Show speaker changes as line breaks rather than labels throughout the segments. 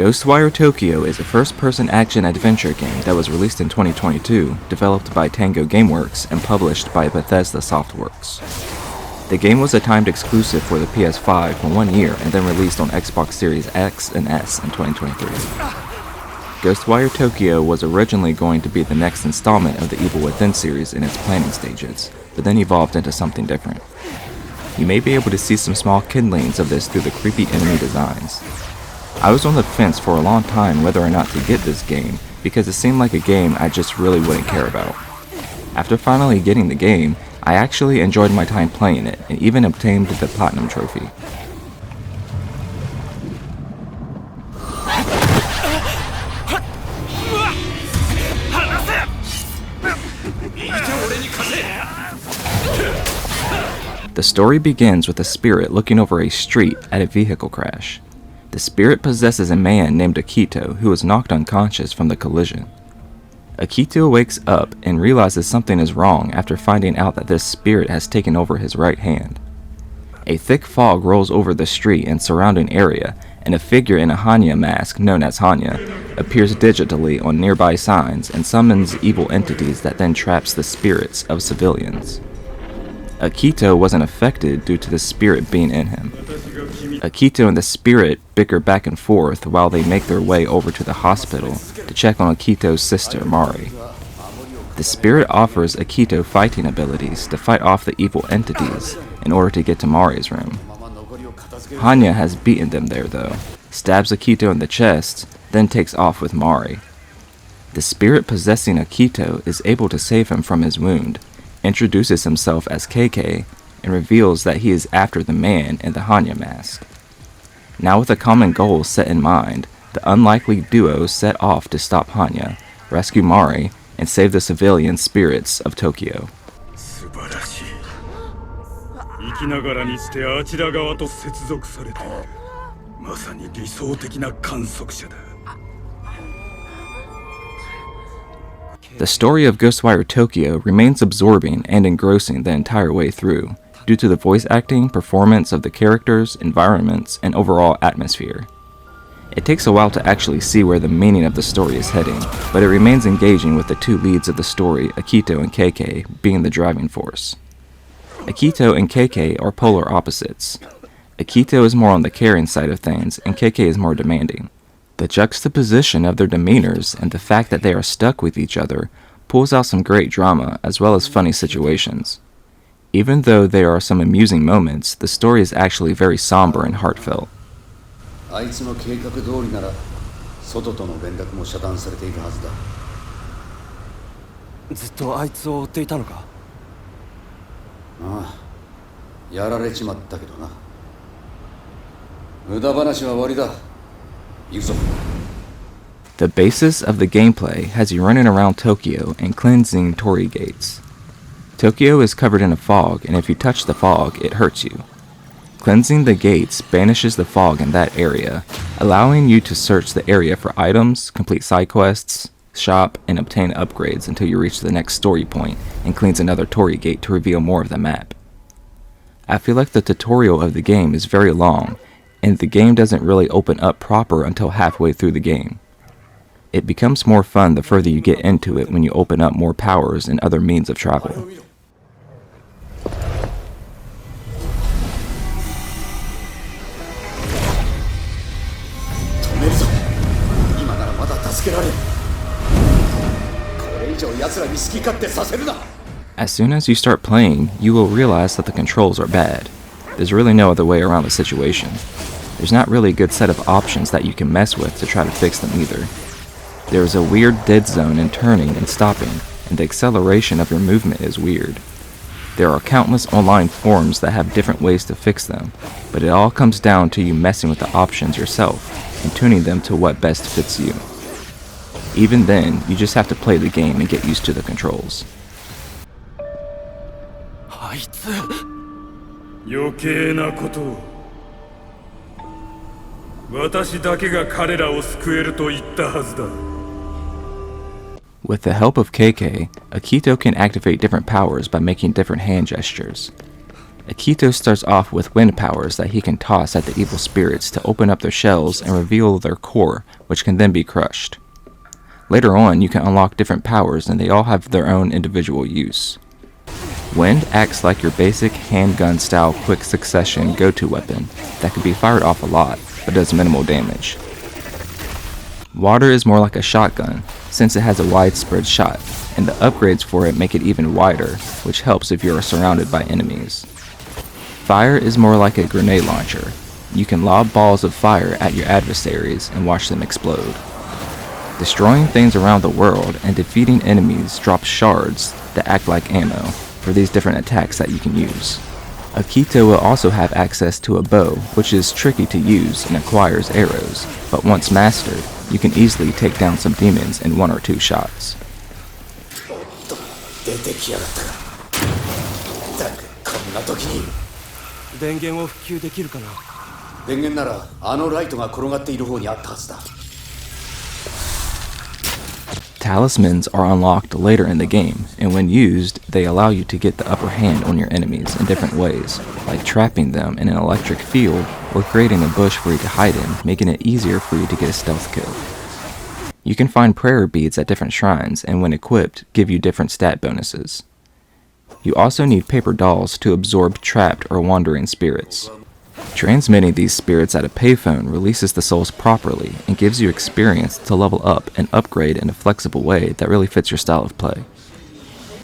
Ghostwire Tokyo is a first-person action-adventure game that was released in 2022, developed by Tango Gameworks and published by Bethesda Softworks. The game was a timed exclusive for the PS5 for 1 year and then released on Xbox Series X and S in 2023. Ghostwire Tokyo was originally going to be the next installment of the Evil Within series in its planning stages, but then evolved into something different. You may be able to see some small kindlings of this through the creepy enemy designs. I was on the fence for a long time whether or not to get this game because it seemed like a game I just really wouldn't care about. After finally getting the game, I actually enjoyed my time playing it and even obtained the Platinum Trophy. The story begins with a spirit looking over a street at a vehicle crash. The spirit possesses a man named Akito who is knocked unconscious from the collision. Akito wakes up and realizes something is wrong after finding out that this spirit has taken over his right hand. A thick fog rolls over the street and surrounding area, and a figure in a Hanya mask known as Hanya appears digitally on nearby signs and summons evil entities that then traps the spirits of civilians. Akito wasn't affected due to the spirit being in him. Akito and the spirit bicker back and forth while they make their way over to the hospital to check on Akito's sister, Mari. The spirit offers Akito fighting abilities to fight off the evil entities in order to get to Mari's room. Hanya has beaten them there though, stabs Akito in the chest, then takes off with Mari. The spirit possessing Akito is able to save him from his wound, introduces himself as KK, and reveals that he is after the man in the Hanya mask. Now with a common goal set in mind, the unlikely duo set off to stop Hanya, rescue Mari, and save the civilian spirits of Tokyo. The story of Ghostwire Tokyo remains absorbing and engrossing the entire way through, due to the voice acting, performance of the characters, environments, and overall atmosphere. It takes a while to actually see where the meaning of the story is heading, but it remains engaging with the two leads of the story, Akito and KK, being the driving force. Akito and KK are polar opposites. Akito is more on the caring side of things, and KK is more demanding. The juxtaposition of their demeanors and the fact that they are stuck with each other pulls out some great drama as well as funny situations. Even though there are some amusing moments, the story is actually very somber and heartfelt. The basis of the gameplay has you running around Tokyo and cleansing torii gates. Tokyo is covered in a fog, and if you touch the fog, it hurts you. Cleansing the gates banishes the fog in that area, allowing you to search the area for items, complete side quests, shop, and obtain upgrades until you reach the next story point and cleanse another torii gate to reveal more of the map. I feel like the tutorial of the game is very long, and the game doesn't really open up proper until halfway through the game. It becomes more fun the further you get into it when you open up more powers and other means of travel. As soon as you start playing, you will realize that the controls are bad. There's really no other way around the situation. There's not really a good set of options that you can mess with to try to fix them either. There is a weird dead zone in turning and stopping, and the acceleration of your movement is weird. There are countless online forums that have different ways to fix them, but it all comes down to you messing with the options yourself and tuning them to what best fits you. Even then, you just have to play the game and get used to the controls. With the help of KK, Akito can activate different powers by making different hand gestures. Akito starts off with wind powers that he can toss at the evil spirits to open up their shells and reveal their core, which can then be crushed. Later on, you can unlock different powers and they all have their own individual use. Wind acts like your basic handgun style quick succession go-to weapon that can be fired off a lot, but does minimal damage. Water is more like a shotgun, since it has a widespread shot, and the upgrades for it make it even wider, which helps if you are surrounded by enemies. Fire is more like a grenade launcher. You can lob balls of fire at your adversaries and watch them explode. Destroying things around the world and defeating enemies drops shards that act like ammo for these different attacks that you can use. Akito will also have access to a bow, which is tricky to use and acquires arrows, but once mastered, you can easily take down some demons in 1 or 2 shots.
出てきやがったか。だがこんな時に電源を復旧できるかな。電源ならあのライトが転がっている方にあったはずだ。
Talismans are unlocked later in the game, and when used, they allow you to get the upper hand on your enemies in different ways, like trapping them in an electric field or creating a bush for you to hide in, making it easier for you to get a stealth kill. You can find prayer beads at different shrines, and when equipped, give you different stat bonuses. You also need paper dolls to absorb trapped or wandering spirits. Transmitting these spirits at a payphone releases the souls properly and gives you experience to level up and upgrade in a flexible way that really fits your style of play.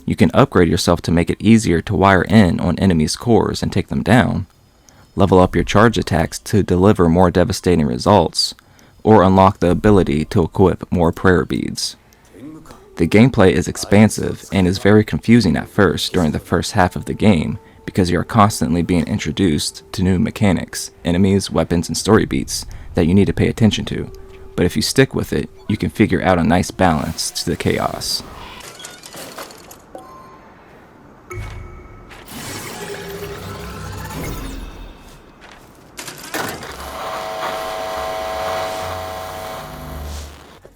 You can upgrade yourself to make it easier to wire in on enemies' cores and take them down, level up your charge attacks to deliver more devastating results, or unlock the ability to equip more prayer beads. The gameplay is expansive and is very confusing at first during the first half of the game, because you are constantly being introduced to new mechanics, enemies, weapons, and story beats that you need to pay attention to, but if you stick with it, you can figure out a nice balance to the chaos.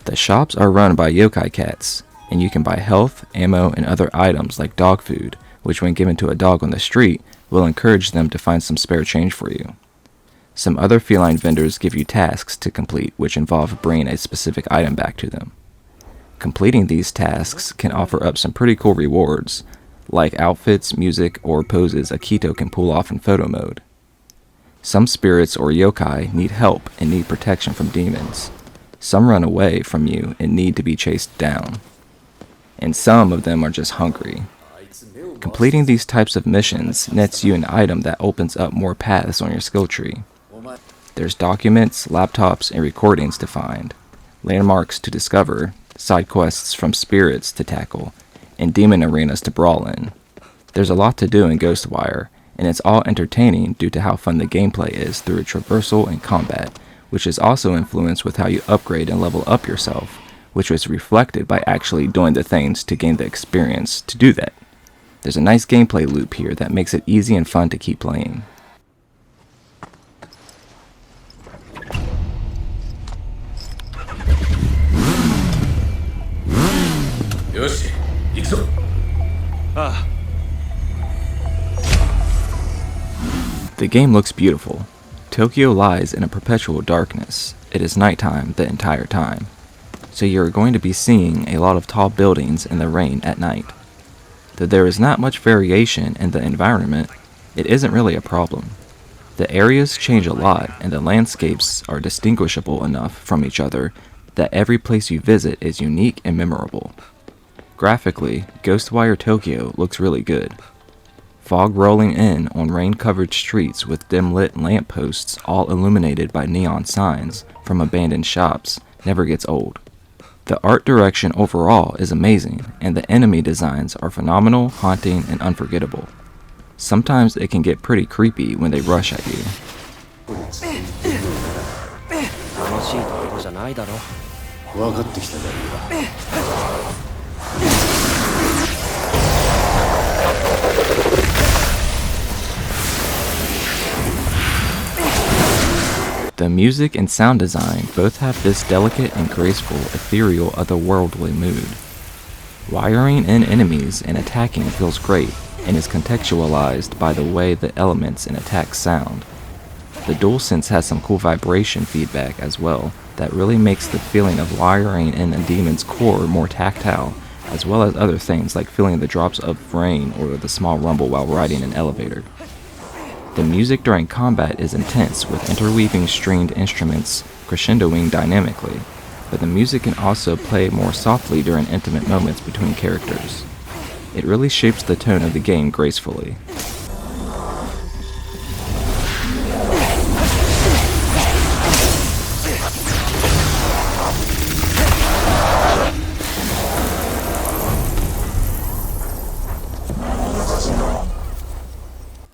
The shops are run by yokai cats, and you can buy health, ammo, and other items like dog food, which when given to a dog on the street, will encourage them to find some spare change for you. Some other feline vendors give you tasks to complete which involve bringing a specific item back to them. Completing these tasks can offer up some pretty cool rewards, like outfits, music, or poses Akito can pull off in photo mode. Some spirits or yokai need help and need protection from demons. Some run away from you and need to be chased down. And some of them are just hungry. Completing these types of missions nets you an item that opens up more paths on your skill tree. There's documents, laptops, and recordings to find, landmarks to discover, side quests from spirits to tackle, and demon arenas to brawl in. There's a lot to do in Ghostwire, and it's all entertaining due to how fun the gameplay is through traversal and combat, which is also influenced with how you upgrade and level up yourself, which was reflected by actually doing the things to gain the experience to do that. There's a nice gameplay loop here that makes it easy and fun to keep playing. The game looks beautiful. Tokyo lies in a perpetual darkness. It is nighttime the entire time, so you're going to be seeing a lot of tall buildings in the rain at night. Though there is not much variation in the environment, it isn't really a problem. The areas change a lot and the landscapes are distinguishable enough from each other that every place you visit is unique and memorable. Graphically, Ghostwire Tokyo looks really good. Fog rolling in on rain-covered streets with dim-lit lampposts all illuminated by neon signs from abandoned shops never gets old. The art direction overall is amazing, and the enemy designs are phenomenal, haunting, and unforgettable. Sometimes it can get pretty creepy when they rush at you. The music and sound design both have this delicate and graceful, ethereal, otherworldly mood. Wiring in enemies and attacking feels great, and is contextualized by the way the elements and attacks sound. The DualSense has some cool vibration feedback as well that really makes the feeling of wiring in a demon's core more tactile, as well as other things like feeling the drops of rain or the small rumble while riding an elevator. The music during combat is intense, with interweaving stringed instruments crescendoing dynamically, but the music can also play more softly during intimate moments between characters. It really shapes the tone of the game gracefully.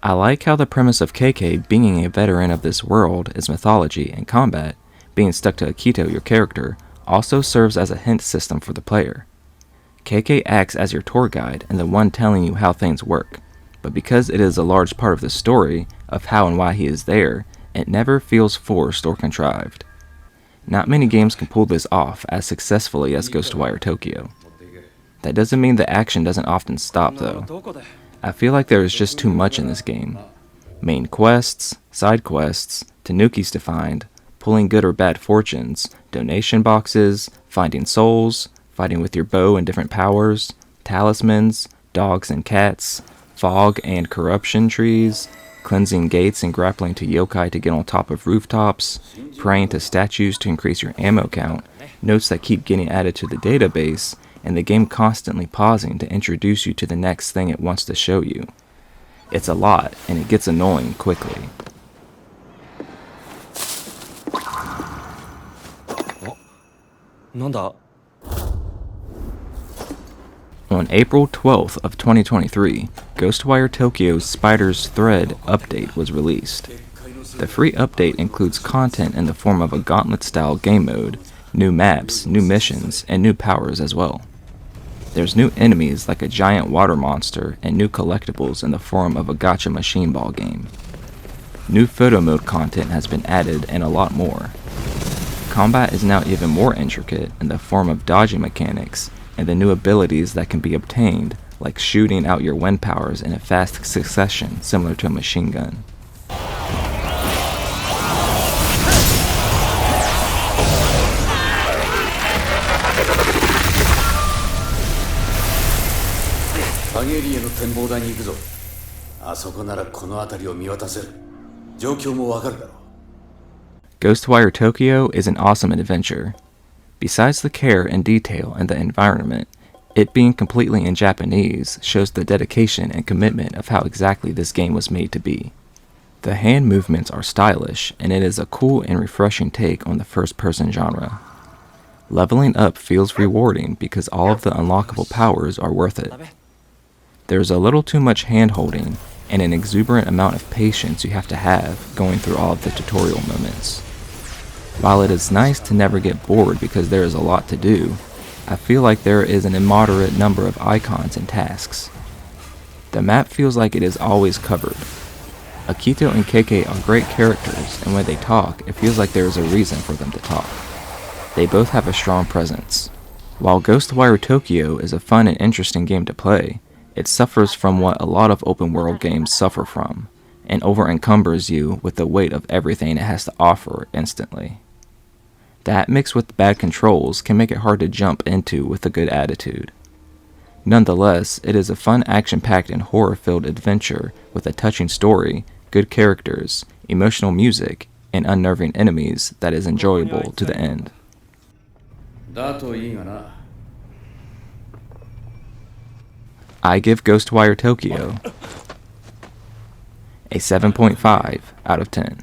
I like how the premise of KK being a veteran of this world is mythology and combat, being stuck to Akito, your character, also serves as a hint system for the player. KK acts as your tour guide and the one telling you how things work, but because it is a large part of the story of how and why he is there, it never feels forced or contrived. Not many games can pull this off as successfully as Ghostwire Tokyo. That doesn't mean the action doesn't often stop though. I feel like there is just too much in this game. Main quests, side quests, tanukis to find, pulling good or bad fortunes, donation boxes, finding souls, fighting with your bow and different powers, talismans, dogs and cats, fog and corruption trees, cleansing gates and grappling to yokai to get on top of rooftops, praying to statues to increase your ammo count, notes that keep getting added to the database, and the game constantly pausing to introduce you to the next thing it wants to show you. It's a lot, and it gets annoying quickly. On April 12th of 2023, Ghostwire Tokyo's Spider's Thread update was released. The free update includes content in the form of a gauntlet-style game mode, new maps, new missions, and new powers as well. There's new enemies like a giant water monster and new collectibles in the form of a gacha machine ball game. New photo mode content has been added and a lot more. Combat is now even more intricate in the form of dodging mechanics and the new abilities that can be obtained, like shooting out your wind powers in a fast succession similar to a machine gun. Ghostwire Tokyo is an awesome adventure. Besides the care and detail in the environment, it being completely in Japanese shows the dedication and commitment of how exactly this game was made to be. The hand movements are stylish, and it is a cool and refreshing take on the first-person genre. Leveling up feels rewarding because all of the unlockable powers are worth it. There's a little too much hand-holding and an exuberant amount of patience you have to have going through all of the tutorial moments. While it is nice to never get bored because there is a lot to do, I feel like there is an immoderate number of icons and tasks. The map feels like it is always covered. Akito and KK are great characters, and when they talk, it feels like there is a reason for them to talk. They both have a strong presence. While Ghostwire Tokyo is a fun and interesting game to play, it suffers from what a lot of open world games suffer from, and over-encumbers you with the weight of everything it has to offer instantly. That mixed with bad controls can make it hard to jump into with a good attitude. Nonetheless, it is a fun action-packed and horror-filled adventure with a touching story, good characters, emotional music, and unnerving enemies that is enjoyable to the end. I give Ghostwire Tokyo a 7.5 out of 10.